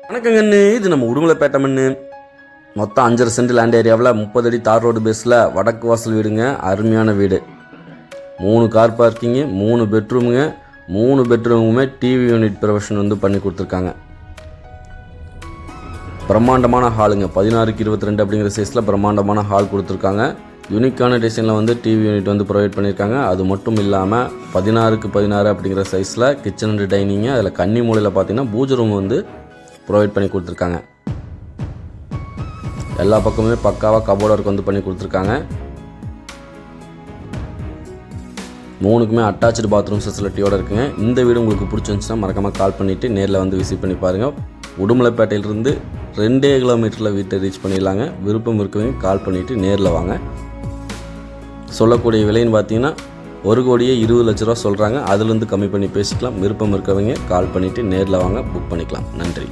வணக்கங்கண்ணு, இது நம்ம உடுமலைப்பேட்டை மண்ணு. மொத்தம் 5.5 சென்ட் லேண்ட் ஏரியாவில் 30 அடி தார் ரோடு பேஸில் வடக்கு வாசல் வீடுங்க. அருமையான வீடு. 3 கார் பார்க்கிங்கு, 3 பெட்ரூமுங்க. 3 பெட்ரூமுமே டிவி யூனிட் ப்ரொவிஷன் பண்ணி கொடுத்துருக்காங்க. பிரம்மாண்டமான ஹாலுங்க. 16க்கு 22 அப்படிங்கிற சைஸில் பிரம்மாண்டமான ஹால் கொடுத்துருக்காங்க. யூனிக்கான டிசைனில் டிவி யூனிட் ப்ரொவைட் பண்ணியிருக்காங்க. அது மட்டும் இல்லாமல் 16க்கு 16 அப்படிங்கிற சைஸில் கிச்சன் அண்ட் டைனிங்கு, அதில் கன்னி மூலையில் பார்த்தீங்கன்னா பூஜை ரூம் ப்ரொவைட் பண்ணி கொடுத்துருக்காங்க. எல்லா பக்கமுமே பக்காவாக கபோர்ட் ஒர்க் பண்ணி கொடுத்துருக்காங்க. 3க்குமே அட்டாச்சு பாத்ரூம் ஃபெசிலிட்டியோடு இருக்குங்க. இந்த வீடு உங்களுக்கு பிடிச்சிருந்துச்சுன்னா மறக்காமல் கால் பண்ணிவிட்டு நேரில் விசிட் பண்ணி பாருங்கள். உடுமலைப்பேட்டையிலிருந்து 2 கிலோமீட்டரில் வீட்டை ரீச் பண்ணிடலாங்க. விருப்பம் இருக்கவங்க கால் பண்ணிவிட்டு நேரில் வாங்க. சொல்லக்கூடிய விலைன்னு பார்த்தீங்கன்னா 1,20,00,000 ரூபா சொல்கிறாங்க. அதுலேருந்து கம்மி பண்ணி பேசிக்கலாம். விருப்பம் இருக்கவங்க கால் பண்ணிவிட்டு நேரில் வாங்க, புக் பண்ணிக்கலாம். நன்றி.